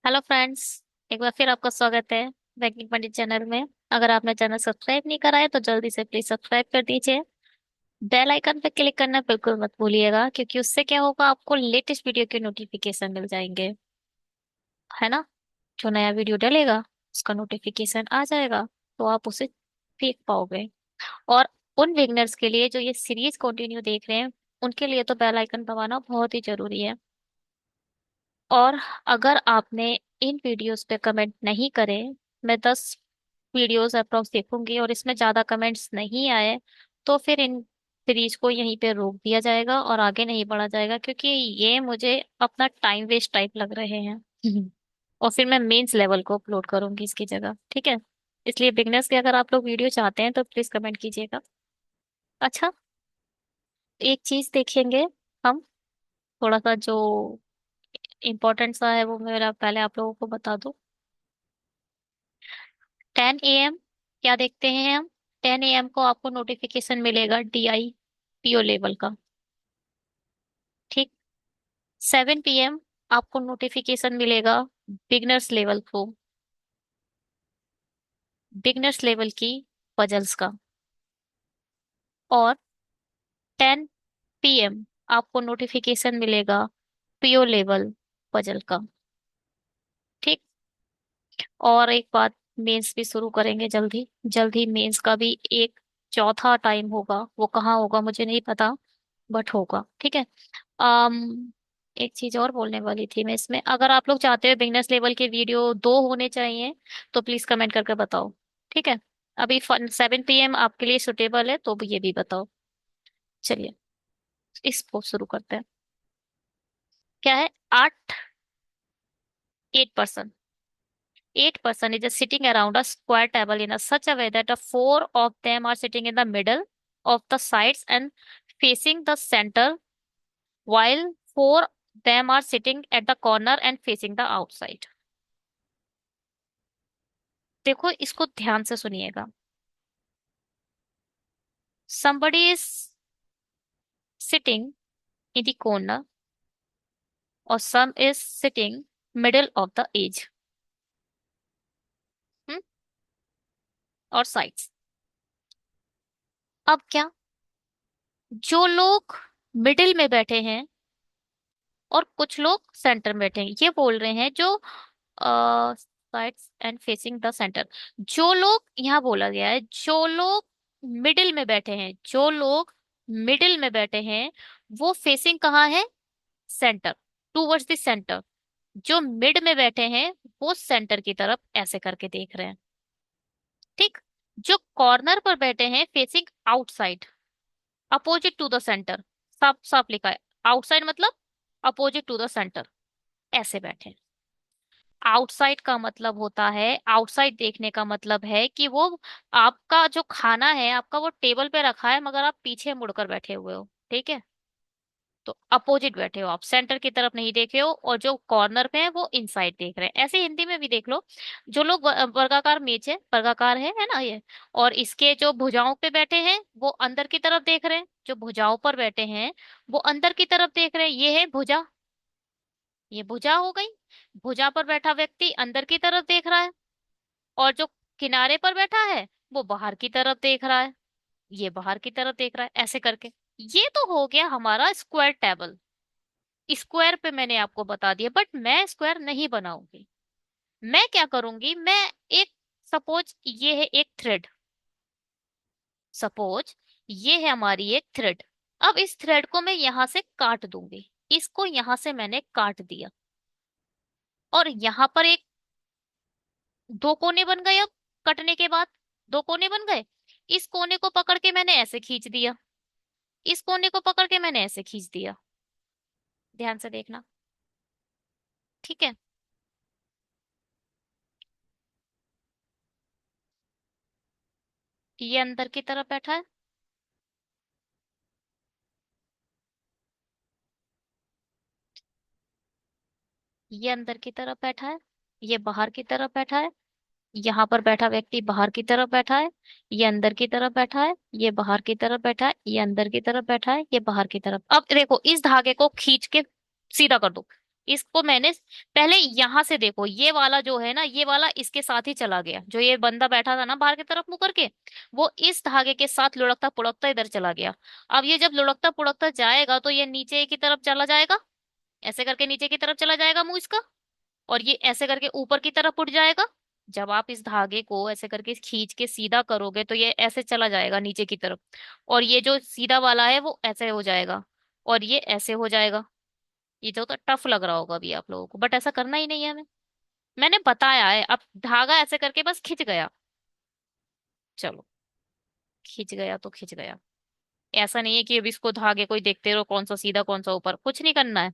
Hello friends. एक बार फिर आपका स्वागत है बैंकिंग पंडित चैनल में। अगर आपने चैनल सब्सक्राइब नहीं करा है तो जल्दी से प्लीज सब्सक्राइब कर दीजिए। बेल आइकन पे क्लिक करना बिल्कुल मत भूलिएगा, क्योंकि उससे क्या होगा, आपको लेटेस्ट वीडियो के नोटिफिकेशन मिल जाएंगे, है ना। जो नया वीडियो डलेगा उसका नोटिफिकेशन आ जाएगा, तो आप उसे देख पाओगे। और उन बिगनर्स के लिए जो ये सीरीज कंटिन्यू देख रहे हैं, उनके लिए तो बेल आइकन दबाना बहुत ही जरूरी है। और अगर आपने इन वीडियोस पे कमेंट नहीं करे, मैं 10 वीडियोस अप्रोक्स देखूंगी और इसमें ज्यादा कमेंट्स नहीं आए, तो फिर इन सीरीज को यहीं पे रोक दिया जाएगा और आगे नहीं बढ़ा जाएगा, क्योंकि ये मुझे अपना टाइम वेस्ट टाइप लग रहे हैं। और फिर मैं मेंस लेवल को अपलोड करूंगी इसकी जगह, ठीक है। इसलिए बिगनर्स के अगर आप लोग वीडियो चाहते हैं तो प्लीज कमेंट कीजिएगा। अच्छा, एक चीज देखेंगे हम, थोड़ा सा जो इम्पोर्टेंट सा है वो मेरा पहले आप लोगों को बता दूं। 10 AM क्या देखते हैं हम? 10 AM को आपको नोटिफिकेशन मिलेगा DI PO लेवल का, ठीक। 7 PM आपको नोटिफिकेशन मिलेगा बिगनर्स लेवल को, बिगनर्स लेवल की पजल्स का। और 10 PM आपको नोटिफिकेशन मिलेगा PO लेवल पजल का, ठीक। और एक बात, मेंस भी शुरू करेंगे जल्दी जल्दी। मेंस का भी एक चौथा टाइम होगा, वो कहाँ होगा मुझे नहीं पता, बट होगा, ठीक है। एक चीज और बोलने वाली थी मैं इसमें, अगर आप लोग चाहते हो बिगनर्स लेवल के वीडियो 2 होने चाहिए तो प्लीज कमेंट करके बताओ, ठीक है। अभी 7 PM आपके लिए सुटेबल है तो ये भी बताओ। चलिए, इसको शुरू करते हैं। क्या है? 8% 8% is sitting around a square table in a such a way that the four of them are sitting in the middle of the sides and facing the center, while four them are sitting at the corner and facing the outside। देखो, इसको ध्यान से सुनिएगा। Somebody is sitting in the corner और some is sitting middle of the edge, हम्म, और sides। अब क्या, जो लोग मिडिल में बैठे हैं और कुछ लोग सेंटर में बैठे हैं, ये बोल रहे हैं जो sides and facing the centre. जो लोग, यहाँ बोला गया है जो लोग मिडिल में बैठे हैं, जो लोग मिडिल में बैठे हैं वो फेसिंग कहाँ है? Centre, towards the centre. जो मिड में बैठे हैं वो सेंटर की तरफ ऐसे करके देख रहे हैं, ठीक। जो कॉर्नर पर बैठे हैं facing outside, opposite to the centre. साफ साफ लिखा है, आउटसाइड मतलब अपोजिट टू द सेंटर, ऐसे बैठे हैं। आउटसाइड का मतलब होता है, आउटसाइड देखने का मतलब है कि वो आपका जो खाना है आपका वो टेबल पे रखा है मगर आप पीछे मुड़कर बैठे हुए हो, ठीक है। तो अपोजिट बैठे हो, आप सेंटर की तरफ नहीं देखे हो, और जो कॉर्नर पे है वो इनसाइड देख रहे हैं। ऐसे हिंदी में भी देख लो, जो लोग वर्गाकार मेज है, वर्गाकार है ना ये, और इसके जो भुजाओं पे बैठे हैं वो अंदर की तरफ देख रहे हैं, जो भुजाओं पर बैठे हैं वो अंदर की तरफ देख रहे हैं। ये है भुजा, ये भुजा हो गई। भुजा पर बैठा व्यक्ति अंदर की तरफ देख रहा है, और जो किनारे पर बैठा है वो बाहर की तरफ देख रहा है, ये बाहर की तरफ देख रहा है, ऐसे करके। ये तो हो गया हमारा स्क्वायर टेबल। स्क्वायर पे मैंने आपको बता दिया, बट मैं स्क्वायर नहीं बनाऊंगी। मैं क्या करूंगी, मैं एक, सपोज ये है एक थ्रेड, सपोज ये है हमारी एक थ्रेड। अब इस थ्रेड को मैं यहां से काट दूंगी, इसको यहां से मैंने काट दिया, और यहां पर एक, दो कोने बन गए। अब कटने के बाद दो कोने बन गए। इस कोने को पकड़ के मैंने ऐसे खींच दिया, इस कोने को पकड़ के मैंने ऐसे खींच दिया। ध्यान से देखना, ठीक है। ये अंदर की तरफ बैठा है, ये अंदर की तरफ बैठा है, ये बाहर की तरफ बैठा है। यहाँ पर बैठा व्यक्ति बाहर की तरफ बैठा है, ये अंदर की तरफ बैठा है, ये बाहर की तरफ बैठा है, ये अंदर की तरफ बैठा है, ये बाहर की तरफ। अब देखो, इस धागे को खींच के सीधा कर दो, इसको मैंने पहले यहां से देखो, ये वाला जो है ना, ये वाला इसके साथ ही चला गया, जो ये बंदा बैठा था ना बाहर की तरफ मुंह करके, वो इस धागे के साथ लुढ़कता पुढ़कता इधर चला गया। अब ये जब लुढ़कता पुढ़कता जाएगा तो ये नीचे की तरफ चला जाएगा, ऐसे करके नीचे की तरफ चला जाएगा मुंह इसका, और ये ऐसे करके ऊपर की तरफ उठ जाएगा। जब आप इस धागे को ऐसे करके खींच के सीधा करोगे तो ये ऐसे चला जाएगा नीचे की तरफ, और ये जो सीधा वाला है वो ऐसे हो जाएगा, और ये ऐसे हो जाएगा। ये जो तो टफ लग रहा होगा अभी आप लोगों को, बट ऐसा करना ही नहीं है हमें। मैंने बताया है, अब धागा ऐसे करके बस खिंच गया। चलो, खिंच गया तो खिंच गया। ऐसा नहीं है कि अब इसको धागे को ही देखते रहो कौन सा सीधा कौन सा ऊपर, कुछ नहीं करना है।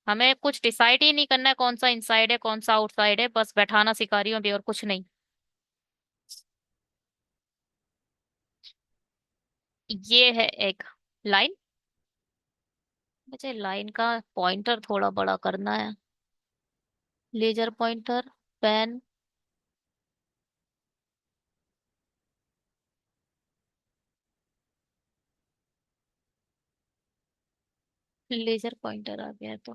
हमें कुछ डिसाइड ही नहीं करना है कौन सा इनसाइड है कौन सा आउटसाइड है, बस बैठाना सिखा रही हूँ अभी और कुछ नहीं। ये है एक लाइन। मुझे लाइन का पॉइंटर थोड़ा बड़ा करना है। Laser pointer, pen. Laser pointer आ गया तो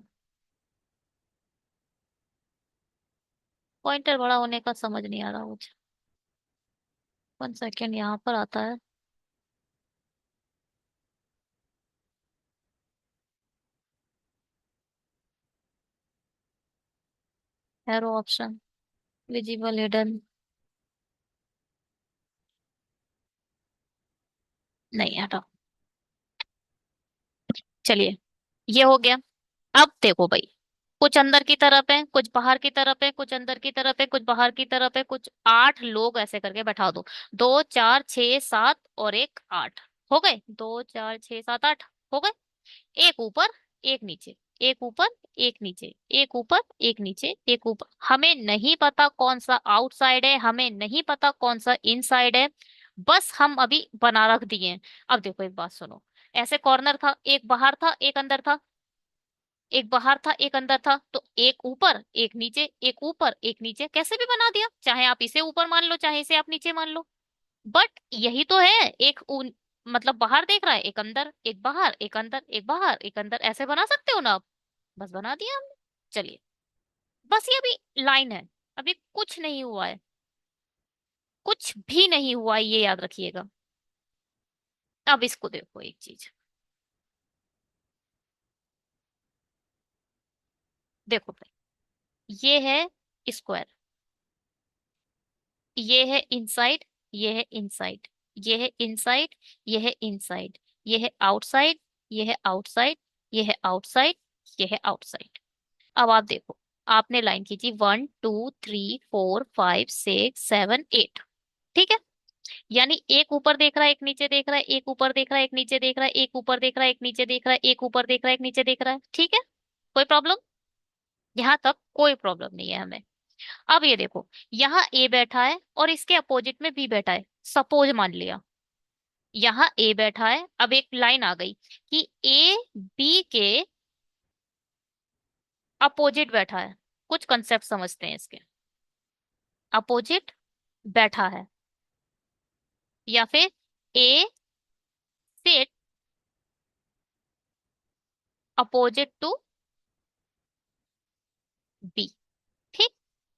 पॉइंटर बड़ा होने का समझ नहीं आ रहा मुझे। 1 सेकेंड, यहाँ पर आता है। Arrow option, visible, hidden. नहीं हटा। चलिए, ये हो गया। अब देखो भाई, कुछ अंदर की तरफ है कुछ बाहर की तरफ है, कुछ अंदर की तरफ है कुछ बाहर की तरफ है, कुछ 8 लोग ऐसे करके बैठा दो। 2 4 6 7 और एक 8। हो गए, 2 4 6 7 8। हो गए। एक ऊपर एक नीचे, एक ऊपर एक नीचे, एक ऊपर एक नीचे, एक ऊपर। हमें नहीं पता कौन सा आउटसाइड है, हमें नहीं पता कौन सा इनसाइड है, बस हम अभी बना रख दिए हैं। अब देखो एक बात सुनो, ऐसे कॉर्नर था, एक बाहर था एक अंदर था, एक बाहर था एक अंदर था, तो एक ऊपर एक नीचे, एक ऊपर एक नीचे कैसे भी बना दिया, चाहे आप इसे ऊपर मान लो चाहे इसे आप नीचे मान लो। बट यही तो है, मतलब बाहर देख रहा है, एक अंदर एक बाहर, एक अंदर एक बाहर, एक अंदर, ऐसे बना सकते हो ना आप। बस बना दिया हमने। चलिए, बस ये अभी लाइन है, अभी कुछ नहीं हुआ है, कुछ भी नहीं हुआ है, ये याद रखिएगा। अब इसको देखो एक चीज, देखो भाई, ये है स्क्वायर, ये है इनसाइड, ये है इनसाइड, ये है इनसाइड, ये है इनसाइड, ये है आउटसाइड, ये है आउटसाइड, ये है आउटसाइड, ये है आउटसाइड। अब आप देखो, आपने लाइन खींची 1 2 3 4 5 6 7 8। ठीक है, यानी एक ऊपर देख रहा है एक नीचे देख रहा है, एक ऊपर देख रहा है एक नीचे देख रहा है, एक ऊपर देख रहा है एक नीचे देख रहा है, एक ऊपर देख रहा है एक नीचे देख रहा है। ठीक है, कोई प्रॉब्लम? यहाँ तक कोई प्रॉब्लम नहीं है हमें। अब ये देखो, यहाँ ए बैठा है और इसके अपोजिट में बी बैठा है, सपोज मान लिया। यहाँ ए बैठा है, अब एक लाइन आ गई कि ए बी के अपोजिट बैठा है। कुछ कंसेप्ट समझते हैं इसके। अपोजिट बैठा है, या फिर ए सिट अपोजिट टू बी। ठीक,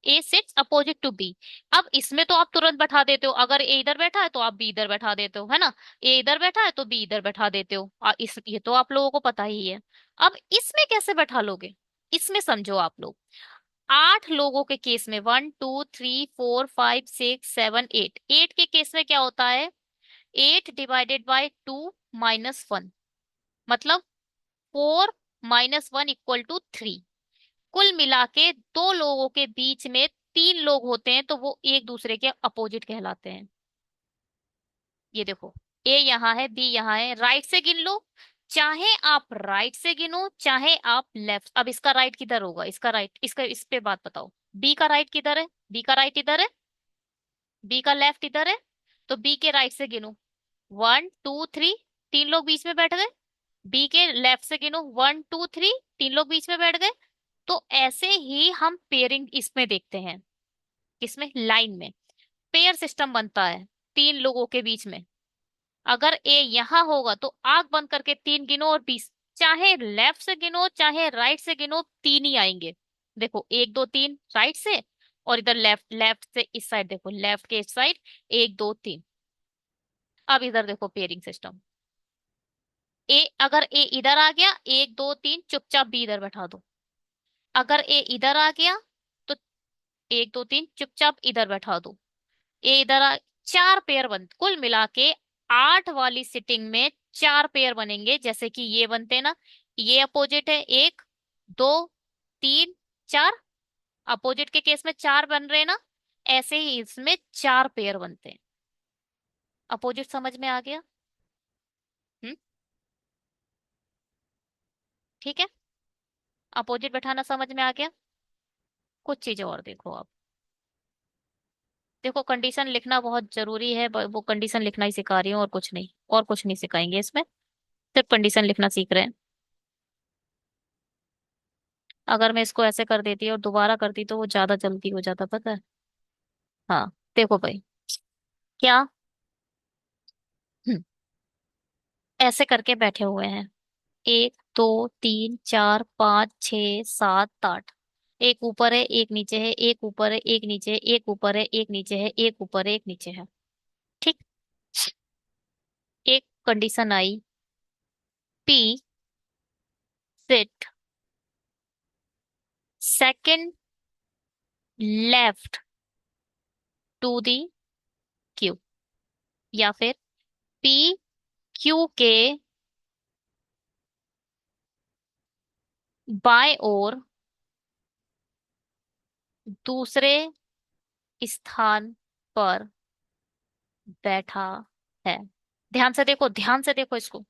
ए सिट्स अपोजिट टू बी। अब इसमें तो आप तुरंत बैठा देते हो, अगर ए इधर बैठा है तो आप बी इधर बैठा देते हो, है ना। ए इधर बैठा है तो बी इधर बैठा देते हो, इस ये तो आप लोगों को पता ही है। अब इसमें कैसे बैठा लोगे, इसमें समझो आप लोग। 8 लोगों के केस में, 1 2 3 4 5 6 7 8, 8 के केस में क्या होता है, 8 डिवाइडेड बाय 2 - 1, मतलब 4 - 1 = 3। कुल मिला के 2 लोगों के बीच में 3 लोग होते हैं तो वो एक दूसरे के अपोजिट कहलाते हैं। ये देखो, ए यहाँ है बी यहाँ है, राइट से गिन लो, चाहे आप राइट से गिनो चाहे आप लेफ्ट। अब इसका राइट किधर होगा, इसका राइट, इसका इस पे बात बताओ, बी का राइट किधर है, बी का राइट इधर है, बी का लेफ्ट इधर है, तो बी के राइट से गिनो 1 2 3, 3 लोग बीच में बैठ गए। बी के लेफ्ट से गिनो 1 2 3, 3 लोग बीच में बैठ गए। तो ऐसे ही हम पेयरिंग इसमें देखते हैं, किसमें, लाइन में पेयर सिस्टम बनता है 3 लोगों के बीच में। अगर ए यहां होगा तो आंख बंद करके 3 गिनो और 20 चाहे लेफ्ट से गिनो चाहे राइट से गिनो, तीन ही आएंगे। देखो, एक दो तीन राइट से, और इधर लेफ्ट, लेफ्ट से इस साइड देखो, लेफ्ट के इस साइड, एक दो तीन। अब इधर देखो पेयरिंग सिस्टम। ए, अगर ए इधर आ गया, एक दो तीन, चुपचाप बी इधर बैठा दो। अगर ए इधर आ गया तो एक दो तीन, चुपचाप इधर बैठा दो। ए इधर आ, चार पेयर बन, कुल मिला के 8 वाली सिटिंग में 4 पेयर बनेंगे, जैसे कि ये बनते हैं ना। ये अपोजिट है, एक, दो, तीन, चार। अपोजिट के केस में 4 बन रहे हैं ना, ऐसे ही इसमें 4 पेयर बनते हैं। अपोजिट समझ में आ गया? हम्म। ठीक है। अपोजिट बैठाना समझ में आ गया। कुछ चीजें और देखो आप। देखो, कंडीशन लिखना बहुत जरूरी है, वो कंडीशन लिखना ही सिखा रही हूँ, और कुछ नहीं, और कुछ नहीं सिखाएंगे इसमें। सिर्फ कंडीशन लिखना सीख रहे हैं। अगर मैं इसको ऐसे कर देती और दोबारा करती तो वो ज्यादा जल्दी हो जाता, पता है। हाँ। देखो भाई, क्या, हम्म, ऐसे करके बैठे हुए हैं। एक दो तीन चार पाँच छ सात आठ। एक ऊपर है एक नीचे है, एक ऊपर है एक नीचे है, एक ऊपर है एक नीचे है, एक ऊपर है एक नीचे है। ठीक। एक कंडीशन आई, P sit second left to the Q, या फिर पी क्यू के बाएं ओर दूसरे स्थान पर बैठा है। ध्यान से देखो, ध्यान से देखो इसको।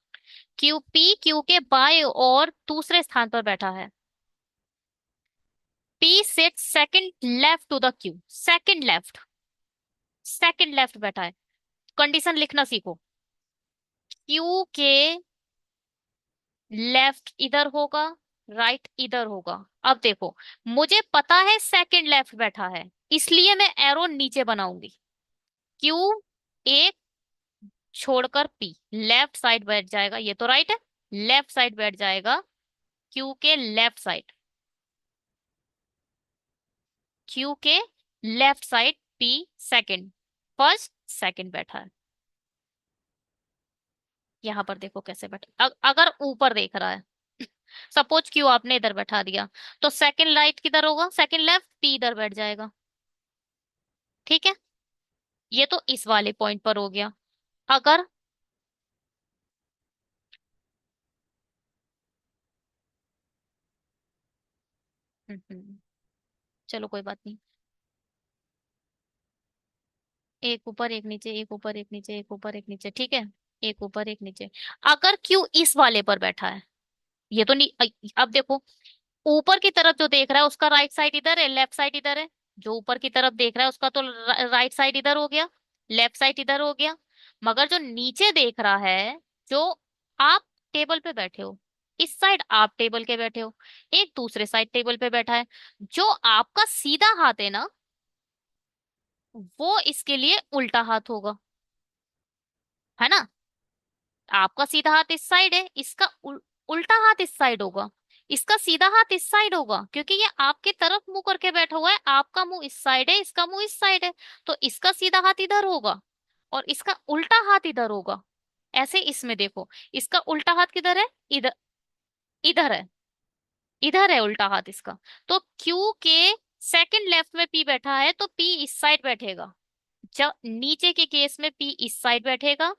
क्यू, पी क्यू के बाएं ओर दूसरे स्थान पर बैठा है। P sit second left to the Q, second left, second left बैठा है। कंडीशन लिखना सीखो। क्यू के लेफ्ट इधर होगा, राइट इधर होगा। अब देखो, मुझे पता है सेकंड लेफ्ट बैठा है, इसलिए मैं एरो नीचे बनाऊंगी। क्यू एक छोड़कर पी लेफ्ट साइड बैठ जाएगा, ये तो राइट है, लेफ्ट साइड बैठ जाएगा। क्यू के लेफ्ट साइड, क्यू के left side P second, first second बैठा है। यहां पर देखो कैसे बैठा, अगर ऊपर देख रहा है, सपोज क्यू आपने इधर बैठा दिया, तो सेकंड राइट किधर होगा, सेकंड लेफ्ट, पी इधर बैठ जाएगा। ठीक है। ये तो इस वाले पॉइंट पर हो गया। अगर, चलो कोई बात नहीं। एक ऊपर एक नीचे, एक ऊपर एक नीचे, एक ऊपर एक नीचे, ठीक है। एक ऊपर एक नीचे। अगर क्यू इस वाले पर बैठा है, ये तो नहीं, अब देखो, ऊपर की तरफ जो देख रहा है उसका राइट साइड इधर है, लेफ्ट साइड इधर है। जो ऊपर की तरफ देख रहा है उसका तो राइट साइड इधर हो गया, लेफ्ट साइड इधर हो गया। मगर जो नीचे देख रहा है, जो, आप टेबल पे बैठे हो, इस साइड आप टेबल के बैठे हो, एक दूसरे साइड टेबल पे बैठा है, जो आपका सीधा हाथ है ना, वो इसके लिए उल्टा हाथ होगा, है ना। आपका सीधा हाथ इस साइड है, इसका उल्टा हाथ इस साइड होगा। इसका सीधा हाथ इस साइड होगा, क्योंकि ये आपकी तरफ मुंह करके बैठा हुआ है, आपका मुंह इस साइड है, इसका मुंह इस साइड है। तो इसका सीधा हाथ इधर होगा, और इसका उल्टा हाथ इधर होगा। ऐसे इसमें देखो, इसका उल्टा हाथ किधर है, इधर, इधर है, इधर है उल्टा हाथ इसका। तो क्यू के सेकंड लेफ्ट में पी बैठा है, तो पी इस साइड बैठेगा। जब नीचे के केस में पी इस साइड बैठेगा।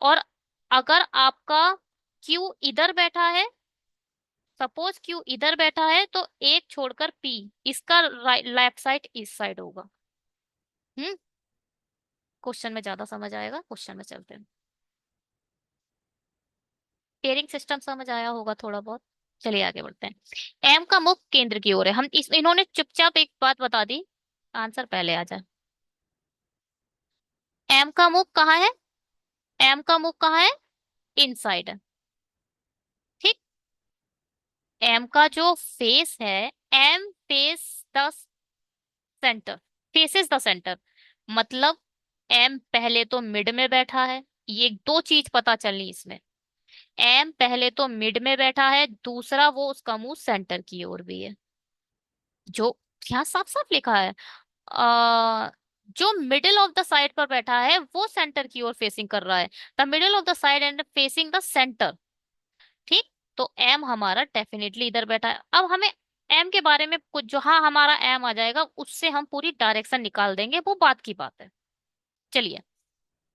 और अगर आपका क्यू इधर बैठा है, सपोज क्यू इधर बैठा है, तो एक छोड़कर पी, इसका लेफ्ट साइड इस साइड होगा। हम्म। क्वेश्चन में ज्यादा समझ आएगा, क्वेश्चन में चलते हैं। पेयरिंग सिस्टम समझ आया होगा थोड़ा बहुत। चलिए आगे बढ़ते हैं। एम का मुख केंद्र की ओर है, हम इस, इन्होंने चुपचाप एक बात बता दी, आंसर पहले आ जाए। एम का मुख कहाँ है, एम का मुख कहाँ है, इनसाइड है। ठीक। एम का जो फेस है, M face the centre, faces the centre, मतलब एम पहले तो मिड में बैठा है। ये दो चीज पता चलनी इसमें। एम पहले तो मिड में बैठा है, दूसरा वो उसका मुंह सेंटर की ओर भी है। जो यहाँ साफ साफ लिखा है, आ, जो मिडिल ऑफ द साइड पर बैठा है वो सेंटर की ओर फेसिंग कर रहा है। The middle of the side and facing the centre. ठीक। तो एम हमारा डेफिनेटली इधर बैठा है। अब हमें एम के बारे में कुछ, जो हाँ हमारा एम आ जाएगा उससे हम पूरी डायरेक्शन निकाल देंगे, वो बात की बात है। चलिए।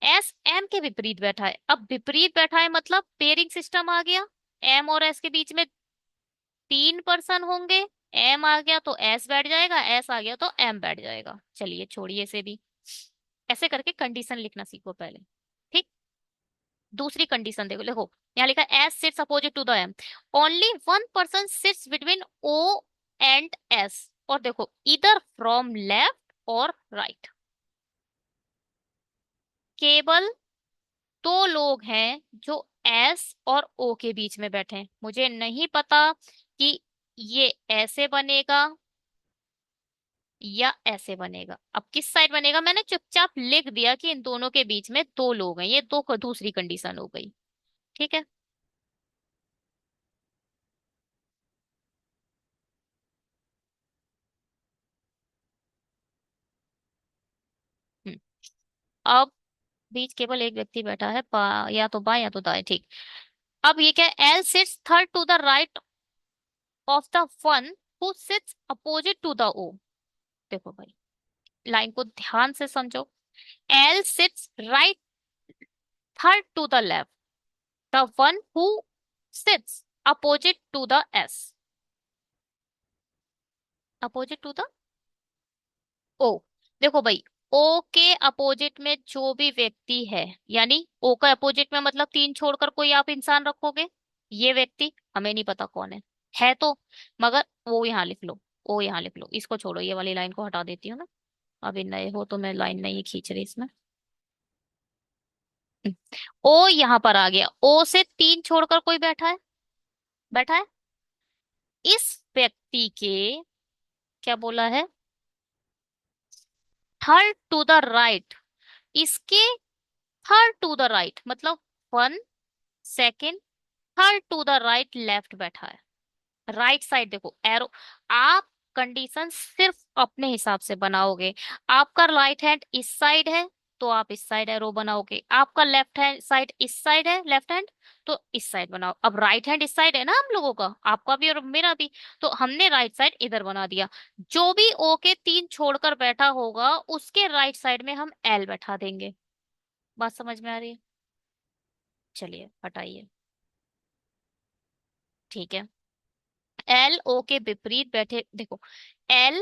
एस एम के विपरीत बैठा है। अब विपरीत बैठा है मतलब पेयरिंग सिस्टम आ गया। एम और एस के बीच में 3 पर्सन होंगे। एम आ गया तो एस बैठ जाएगा, एस आ गया तो एम बैठ जाएगा। चलिए छोड़िए इसे भी। ऐसे करके कंडीशन लिखना सीखो पहले। ठीक। दूसरी कंडीशन देखो, देखो यहाँ लिखा S sits opposite to the M. Only one person sits between O and S. और देखो इधर फ्रॉम लेफ्ट और राइट। केवल 2 लोग हैं जो एस और ओ के बीच में बैठे हैं। मुझे नहीं पता कि ये ऐसे बनेगा या ऐसे बनेगा। अब किस साइड बनेगा मैंने चुपचाप लिख दिया कि इन दोनों के बीच में 2 लोग हैं। ये दो दूसरी कंडीशन हो गई। ठीक है। हम्म। अब बीच केवल एक व्यक्ति बैठा है, या तो बाएं या तो दाएं। ठीक। अब ये क्या है, L sits third to the right of the one who sits opposite to the O. देखो भाई, लाइन को ध्यान से समझो। L sits right third to the left the one who sits opposite to the S. Opposite to the O. देखो भाई, ओ के opposite में जो भी व्यक्ति है, यानी ओ का अपोजिट में मतलब 3 छोड़कर कोई आप इंसान रखोगे। ये व्यक्ति हमें नहीं पता कौन है तो। मगर ओ यहाँ लिख लो। ओ यहाँ लिख लो, इसको छोड़ो, ये वाली लाइन को हटा देती हूँ ना। अभी नए हो तो मैं लाइन नहीं खींच रही इसमें। ओ यहाँ पर आ गया। ओ से 3 छोड़कर कोई बैठा है, बैठा है। इस व्यक्ति के, क्या बोला है, थर्ड टू द राइट। इसके थर्ड टू द राइट मतलब one second, third to the right left बैठा है। राइट साइड देखो एरो। आप कंडीशन सिर्फ अपने हिसाब से बनाओगे। आपका राइट हैंड इस साइड है तो आप इस साइड एरो बनाओगे। आपका लेफ्ट हैंड साइड इस साइड है, लेफ्ट हैंड, तो इस साइड बनाओ। अब राइट हैंड इस साइड है ना हम लोगों का, आपका भी और मेरा भी, तो हमने राइट साइड इधर बना दिया। जो भी ओ के 3 छोड़कर बैठा होगा उसके राइट साइड में हम एल बैठा देंगे। बात समझ में आ रही है? चलिए हटाइए। ठीक है। एल ओ के विपरीत बैठे, देखो एल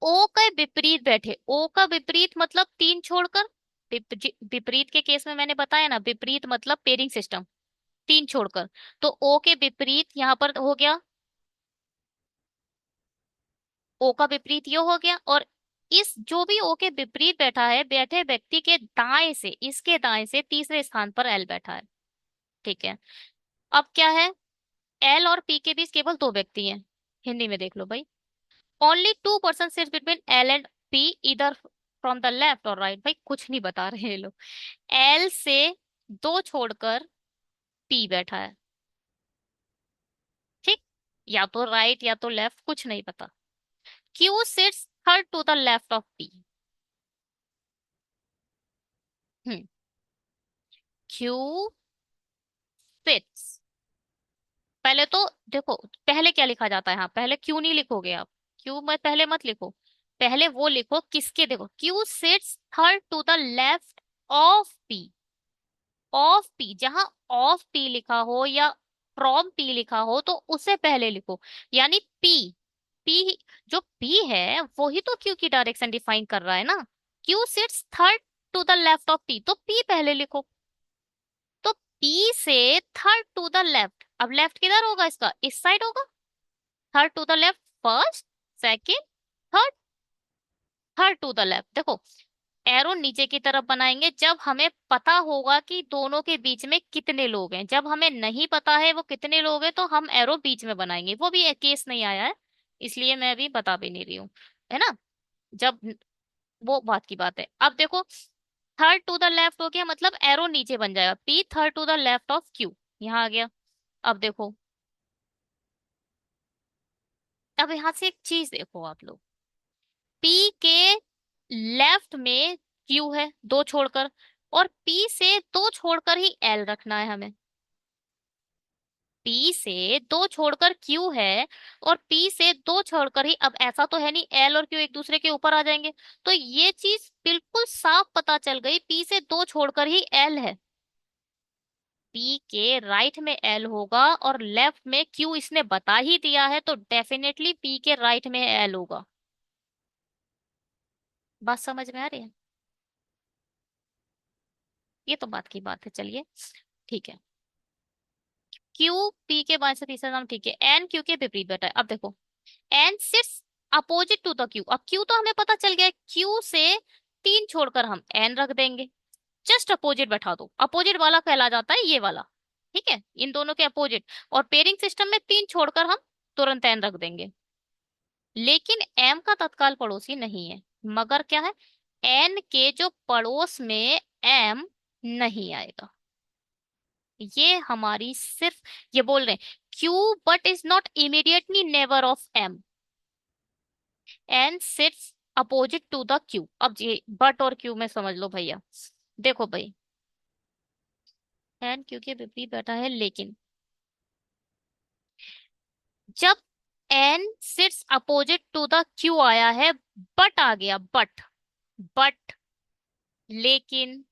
ओ का विपरीत बैठे। ओ का विपरीत मतलब 3 छोड़कर। विपरीत के केस में मैंने बताया ना, विपरीत मतलब पेयरिंग सिस्टम, 3 छोड़कर। तो ओ के विपरीत यहाँ पर हो गया, ओ का विपरीत ये हो गया। और इस जो भी ओ के विपरीत बैठा है, बैठे व्यक्ति के दाएं से, इसके दाएं से तीसरे स्थान पर एल बैठा है। ठीक है। अब क्या है, एल और पी के बीच केवल 2 व्यक्ति हैं। हिंदी में देख लो भाई। Only 2 person sits between L and P, इधर फ्रॉम द लेफ्ट और राइट। भाई कुछ नहीं बता रहे ये लोग। एल से 2 छोड़कर पी बैठा है। ठीक। या तो राइट या तो लेफ्ट, कुछ नहीं पता। Q sits third to the left of P. हम्म। क्यू सिट्स, पहले तो देखो, पहले क्या लिखा जाता है, हाँ पहले क्यू नहीं लिखोगे आप। क्यू में पहले मत लिखो। पहले वो लिखो किसके, देखो Q sits third to the left of P. Of P, जहां ऑफ पी लिखा हो या फ्रॉम पी लिखा हो तो उसे पहले लिखो। यानी पी, पी, जो पी है वही तो क्यू की डायरेक्शन डिफाइन कर रहा है ना। Q sits third to the left of P, तो पी पहले लिखो। तो पी से थर्ड टू द लेफ्ट, अब लेफ्ट किधर होगा इसका, इस साइड होगा। Third to the left, first, second, third, third to the left. देखो एरो नीचे की तरफ बनाएंगे जब हमें पता होगा कि दोनों के बीच में कितने लोग हैं। जब हमें नहीं पता है वो कितने लोग हैं तो हम एरो बीच में बनाएंगे। वो भी एक केस नहीं आया है, इसलिए मैं अभी बता भी नहीं रही हूँ, है ना। जब, वो बात की बात है। अब देखो थर्ड टू द लेफ्ट हो गया मतलब एरो नीचे बन जाएगा, P third to the left of Q. यहाँ आ गया। अब देखो, अब यहाँ से एक चीज देखो आप लोग, पी के लेफ्ट में क्यू है दो छोड़कर, और पी से दो छोड़कर ही एल रखना है हमें। पी से दो छोड़कर क्यू है, और पी से दो छोड़कर ही, अब ऐसा तो है नहीं एल और क्यू एक दूसरे के ऊपर आ जाएंगे, तो ये चीज बिल्कुल साफ पता चल गई, पी से दो छोड़कर ही एल है। पी के राइट में एल होगा और लेफ्ट में क्यू, इसने बता ही दिया है, तो डेफिनेटली पी के राइट में एल होगा। बात समझ में आ रही है? ये तो बात की बात है, चलिए ठीक है। क्यू पी के बाएं से तीसरा नाम, ठीक है। एन क्यू के विपरीत बैठा है। अब देखो, N sits opposite to the Q. अब क्यू तो हमें पता चल गया, क्यू से तीन छोड़कर हम एन रख देंगे। जस्ट अपोजिट बैठा दो, अपोजिट वाला कहला जाता है ये वाला, ठीक है, इन दोनों के अपोजिट। और पेयरिंग सिस्टम में तीन छोड़कर हम तुरंत एन रख देंगे। लेकिन एम का तत्काल पड़ोसी नहीं है, मगर क्या है, एन के जो पड़ोस में एम नहीं आएगा। ये हमारी सिर्फ, ये बोल रहे हैं Q but is not immediately neighbour of M, N sits opposite to the Q. अब ये बट और क्यू में समझ लो भैया, देखो भाई, एन क्यू के विपरीत बैठा है, लेकिन जब N sits opposite to the Q आया है, बट आ गया, बट लेकिन,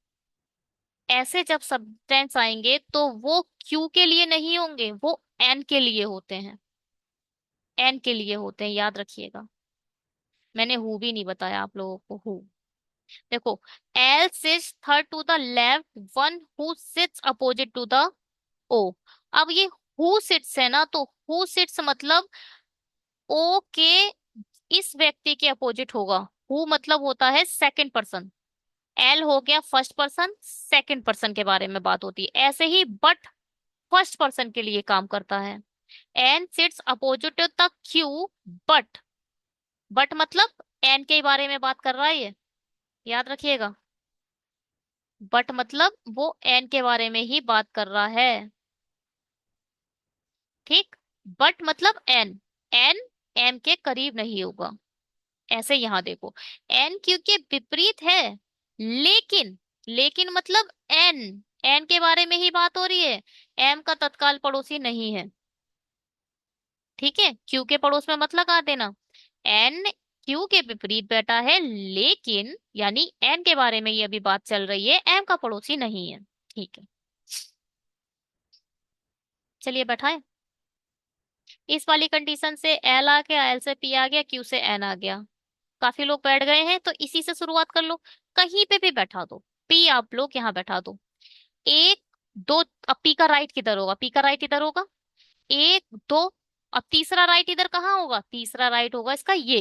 ऐसे जब सेंटेंस आएंगे तो वो क्यू के लिए नहीं होंगे, वो एन के लिए होते हैं, एन के लिए होते हैं, याद रखिएगा। मैंने हु भी नहीं बताया आप लोगों को, हु। देखो, L sits third to the left, one who sits opposite to the O. अब ये हु सिट्स है ना, तो हु सिट्स मतलब ओ के इस व्यक्ति के अपोजिट होगा। हु मतलब होता है सेकंड पर्सन, एल हो गया फर्स्ट पर्सन, सेकंड पर्सन के बारे में बात होती है। ऐसे ही बट फर्स्ट पर्सन के लिए काम करता है। N sits opposite the Q, but, but मतलब एन के बारे में बात कर रहा है ये, याद रखिएगा। बट मतलब वो एन के बारे में ही बात कर रहा है, ठीक। बट मतलब एन, एन एम के करीब नहीं होगा। ऐसे यहां देखो, एन क्यू के विपरीत है, लेकिन, लेकिन मतलब एन, एन के बारे में ही बात हो रही है, एम का तत्काल पड़ोसी नहीं है, ठीक है। क्यू के पड़ोस में मत लगा देना। एन क्यू के विपरीत बैठा है, लेकिन यानी एन के बारे में ये अभी बात चल रही है, एम का पड़ोसी नहीं है, ठीक है। चलिए बैठाएं। इस वाली कंडीशन से एल आ गया, एल से पी आ गया, क्यू से एन आ गया। काफी लोग बैठ गए हैं, तो इसी से शुरुआत कर लो। कहीं पे भी बैठा दो, पी आप लोग यहाँ बैठा दो। एक, दो। अब पी का राइट किधर होगा, पी का राइट इधर होगा, एक, दो। अब तीसरा राइट इधर कहाँ होगा, तीसरा राइट होगा इसका ये,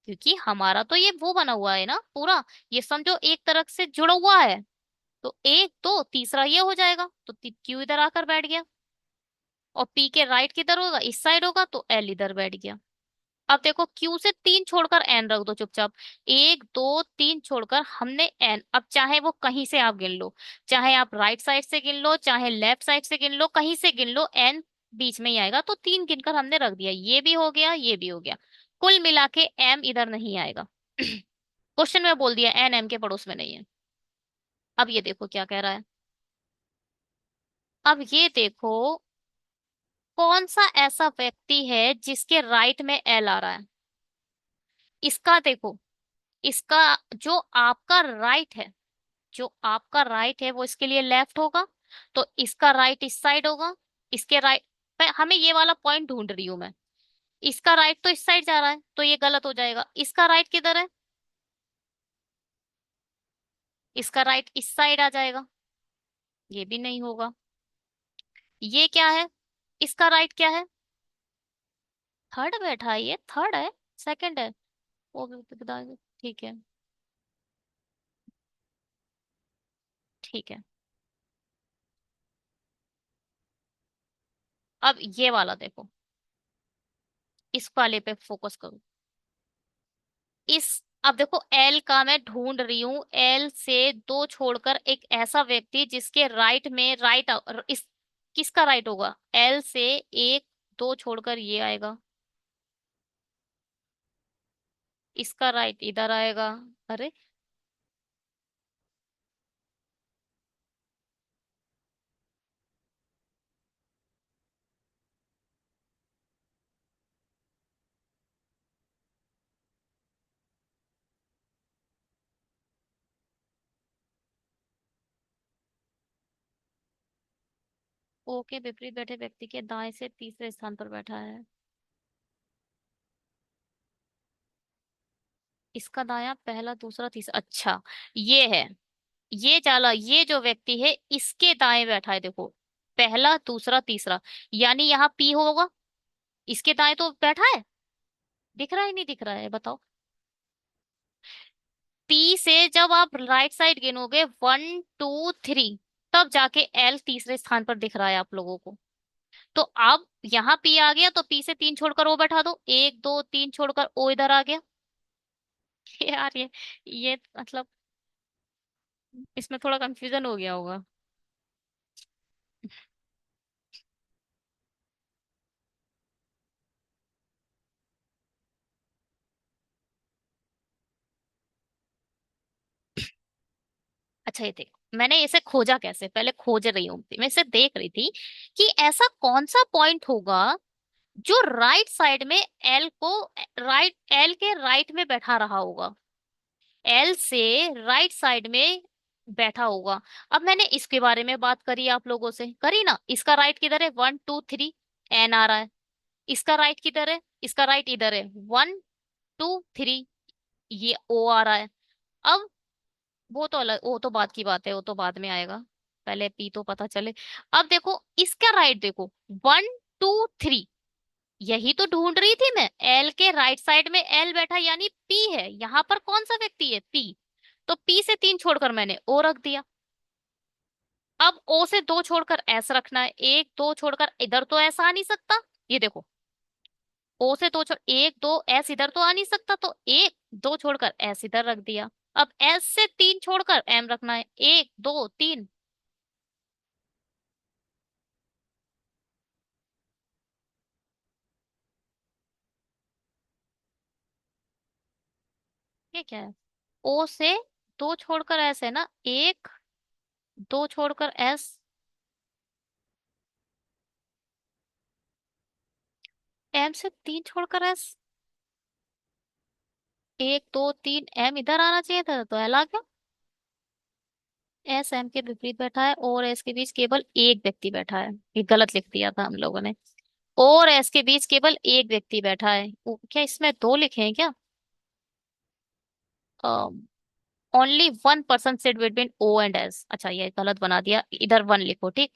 क्योंकि हमारा तो ये वो बना हुआ है ना पूरा, ये समझो एक तरफ से जुड़ा हुआ है। तो एक, दो, तीसरा ये हो जाएगा, तो क्यू इधर आकर बैठ गया। और पी के राइट किधर होगा, इस साइड होगा, तो एल इधर बैठ गया। अब देखो, क्यू से तीन छोड़कर एन रख दो चुपचाप, एक, दो, तीन छोड़कर हमने एन, अब चाहे वो कहीं से आप गिन लो, चाहे आप राइट साइड से गिन लो, चाहे लेफ्ट साइड से गिन लो, कहीं से गिन लो, एन बीच में ही आएगा, तो तीन गिनकर हमने रख दिया, ये भी हो गया, ये भी हो गया। कुल मिला के एम इधर नहीं आएगा। क्वेश्चन में बोल दिया एन एम के पड़ोस में नहीं है। अब ये देखो क्या कह रहा है, अब ये देखो, कौन सा ऐसा व्यक्ति है जिसके राइट में एल आ रहा है, इसका देखो, इसका जो आपका राइट है, जो आपका राइट है वो इसके लिए लेफ्ट होगा, तो इसका राइट इस साइड होगा, इसके राइट, हमें ये वाला पॉइंट ढूंढ रही हूं मैं, इसका राइट तो इस साइड जा रहा है, तो ये गलत हो जाएगा। इसका राइट किधर है, इसका राइट इस साइड आ जाएगा, ये भी नहीं होगा। ये क्या है, इसका राइट क्या है, थर्ड बैठा है, ये थर्ड है, सेकंड है, वो भी बता दो। ठीक है, ठीक है। अब ये वाला देखो, इस वाले पे फोकस करो। इस अब देखो एल का मैं ढूंढ रही हूँ, एल से दो छोड़कर एक ऐसा व्यक्ति जिसके राइट में राइट, इस किसका राइट होगा? एल से एक दो छोड़कर ये आएगा, इसका राइट इधर आएगा। अरे ओ के विपरीत बैठे व्यक्ति के दाएं से तीसरे स्थान पर बैठा है, इसका दायां पहला दूसरा तीसरा, अच्छा ये है, ये चाला, ये जो व्यक्ति है इसके दाएं बैठा है देखो, पहला दूसरा तीसरा, यानी यहाँ पी होगा, इसके दाएं तो बैठा है। दिख रहा है नहीं दिख रहा है बताओ? पी से जब आप राइट साइड गिनोगे 1 2 3, तब जाके एल तीसरे स्थान पर दिख रहा है आप लोगों को। तो अब यहाँ पी आ गया, तो पी से तीन छोड़कर ओ बैठा दो, एक दो तीन छोड़कर ओ इधर आ गया। यार ये मतलब इसमें थोड़ा कंफ्यूजन हो गया होगा। अच्छा ये देख, मैंने इसे खोजा कैसे, पहले खोज रही हूँ मैं इसे देख रही थी कि ऐसा कौन सा पॉइंट होगा जो राइट साइड में एल को, राइट एल के राइट में बैठा रहा होगा, एल से राइट साइड में बैठा होगा। अब मैंने इसके बारे में बात करी आप लोगों से, करी ना, इसका राइट किधर है? 1 2 3, एन आ रहा है। इसका राइट किधर है? इसका राइट इधर है, 1 2 3, ये ओ आ रहा है। अब वो तो अलग, वो तो बात की बात है, वो तो बाद में आएगा, पहले पी तो पता चले। अब देखो इसका राइट देखो, 1 2 3, यही तो ढूंढ रही थी मैं, एल के राइट साइड में एल बैठा यानी पी है, यहाँ पर कौन सा व्यक्ति है? पी। तो पी से तीन छोड़कर मैंने ओ रख दिया। अब ओ से दो छोड़कर एस रखना है, एक दो छोड़कर इधर तो ऐसा आ नहीं सकता, ये देखो, ओ से दो छोड़, एक दो एस इधर तो आ नहीं सकता, तो एक दो छोड़कर एस इधर रख दिया। अब एस से तीन छोड़कर एम रखना है, एक दो तीन। ये क्या है? ओ से दो छोड़कर एस है ना, एक दो छोड़कर एस, एम से तीन छोड़कर एस, एक दो तीन, एम इधर आना चाहिए था तो एल आ गया। एस एम के विपरीत बैठा है और एस के बीच केवल एक व्यक्ति बैठा है, ये गलत लिख दिया था हम लोगों ने। और एस के बीच केवल एक व्यक्ति बैठा है, क्या इसमें दो लिखे हैं क्या? Only one person sit between O and S, अच्छा ये गलत बना दिया, इधर वन लिखो ठीक।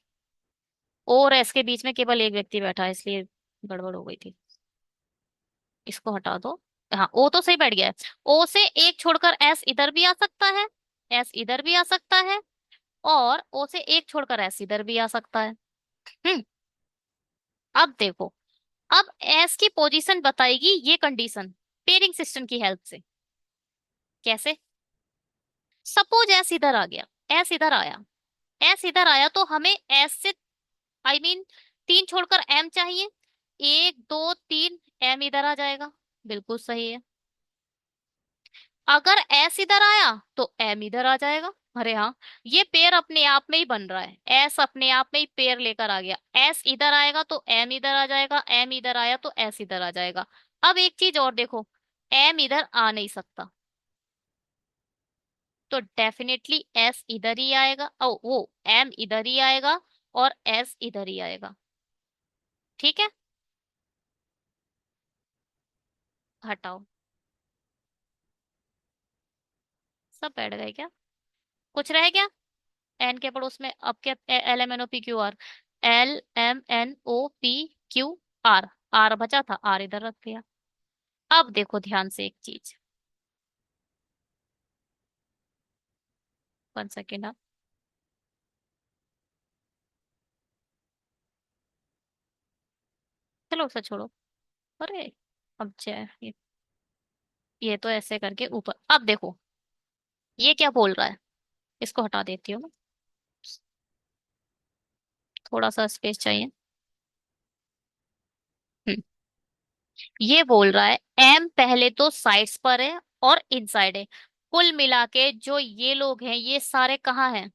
और एस के बीच में केवल एक व्यक्ति बैठा है, इसलिए गड़बड़ हो गई थी, इसको हटा दो। हाँ ओ तो सही बैठ गया है। ओ से एक छोड़कर एस इधर भी आ सकता है, एस इधर भी आ सकता है, और ओ से एक छोड़कर एस इधर भी आ सकता है। हम्म। अब देखो, अब एस की पोजीशन बताएगी ये कंडीशन, पेयरिंग सिस्टम की हेल्प से। कैसे? सपोज एस इधर आ गया, एस इधर आया, एस इधर आया तो हमें एस से, आई मीन तीन छोड़कर एम चाहिए, एक दो तीन, एम इधर आ जाएगा, बिल्कुल सही है। अगर एस इधर आया तो एम इधर आ जाएगा। अरे हाँ, ये पेयर अपने आप में ही बन रहा है, एस अपने आप में ही पेयर लेकर आ गया, एस इधर आएगा तो एम इधर आ जाएगा, एम इधर आया तो एस इधर आ जाएगा। अब एक चीज और देखो, एम इधर आ नहीं सकता, तो डेफिनेटली एस इधर ही आएगा, ओ वो एम इधर ही आएगा, और एस इधर ही आएगा। ठीक है, हटाओ। सब बैठ गए क्या? कुछ रह गया? एन के पड़ोस में अब क्या? L M N O P Q R, L M N O P Q R, R बचा था, आर इधर रख दिया। अब देखो ध्यान से एक चीज, 1 सेकेंड। आप चलो उसे छोड़ो। अरे अब ये तो ऐसे करके ऊपर। अब देखो ये क्या बोल रहा है, इसको हटा देती हूँ मैं, थोड़ा सा स्पेस चाहिए। हम्म, ये बोल रहा है एम पहले तो साइड्स पर है और इनसाइड है। कुल मिला के जो ये लोग हैं ये सारे कहाँ हैं,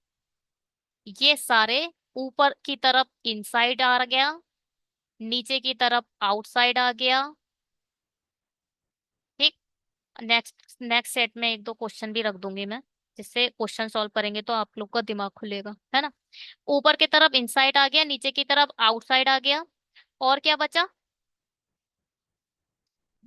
ये सारे ऊपर की तरफ इनसाइड आ गया, नीचे की तरफ आउटसाइड आ गया। ठीक। नेक्स्ट नेक्स्ट सेट में एक दो क्वेश्चन भी रख दूंगी मैं, जिससे क्वेश्चन सॉल्व करेंगे तो आप लोग का दिमाग खुलेगा, है ना। ऊपर की तरफ इनसाइड आ गया, नीचे की तरफ आउटसाइड आ गया। और क्या बचा,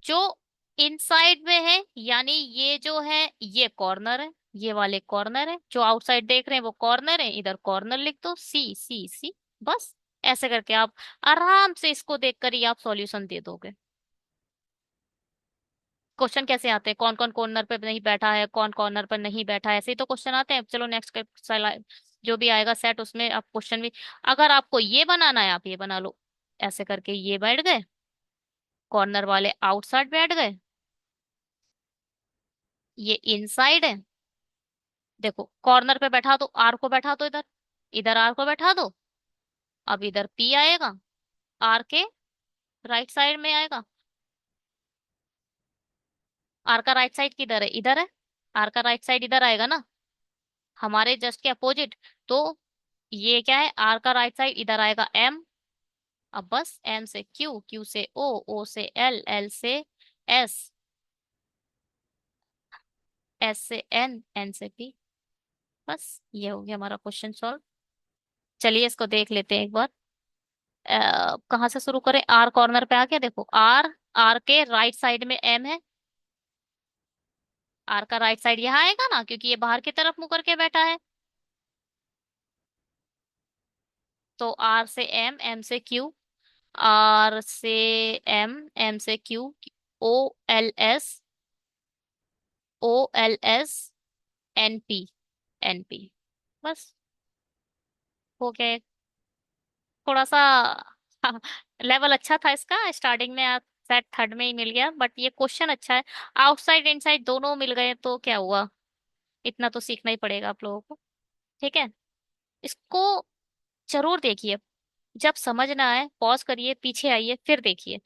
जो इनसाइड में है यानी ये जो है ये कॉर्नर है, ये वाले कॉर्नर है, जो आउटसाइड देख रहे हैं वो कॉर्नर है, इधर कॉर्नर लिख दो, सी सी सी। बस ऐसे करके आप आराम से इसको देखकर ही आप सॉल्यूशन दे दोगे। क्वेश्चन कैसे आते हैं, कौन कौन कॉर्नर पे नहीं बैठा है, कौन कॉर्नर पर नहीं बैठा है, ऐसे ही तो क्वेश्चन आते हैं। चलो नेक्स्ट जो भी आएगा सेट उसमें आप क्वेश्चन भी, अगर आपको ये बनाना है आप ये बना लो। ऐसे करके ये बैठ गए, कॉर्नर वाले आउटसाइड बैठ गए, ये इनसाइड है। देखो कॉर्नर पे बैठा दो, आर को बैठा दो इधर, इधर आर को बैठा दो। अब इधर पी आएगा, आर के राइट साइड में आएगा। आर का राइट साइड किधर है, इधर है। आर का राइट साइड इधर आएगा ना, हमारे जस्ट के अपोजिट। तो ये क्या है, आर का राइट साइड इधर आएगा एम। अब बस एम से क्यू, क्यू से ओ, ओ से एल, एल से एस, एस से एन, एन से पी। बस ये हो गया हमारा क्वेश्चन सॉल्व। चलिए इसको देख लेते हैं एक बार। कहाँ से शुरू करें, आर कॉर्नर पे आ गया, देखो आर, आर के राइट साइड में एम है। आर का राइट साइड यहाँ आएगा ना, क्योंकि ये बाहर की तरफ मुकर के बैठा है। तो आर से एम, एम से क्यू, आर से एम, एम से Q, O L S, O L S, N P, N P. बस हो गया थोड़ा सा। लेवल अच्छा था इसका स्टार्टिंग में, आप सेट थर्ड में ही मिल गया, बट ये क्वेश्चन अच्छा है। आउटसाइड इनसाइड दोनों मिल गए तो क्या हुआ, इतना तो सीखना ही पड़ेगा आप लोगों को। ठीक है, इसको जरूर देखिए। जब समझ ना आए पॉज करिए, पीछे आइए, फिर देखिए,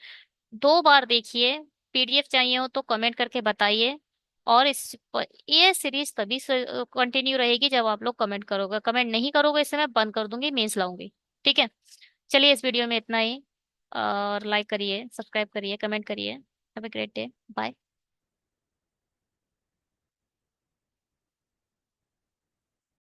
दो बार देखिए। पीडीएफ चाहिए हो तो कमेंट करके बताइए। और ये सीरीज तभी कंटिन्यू रहेगी जब आप लोग कमेंट करोगे, कमेंट नहीं करोगे इसे मैं बंद कर दूंगी, मेंस लाऊंगी। ठीक है, चलिए इस वीडियो में इतना ही। और लाइक करिए, सब्सक्राइब करिए, कमेंट करिए। Have a great day, bye.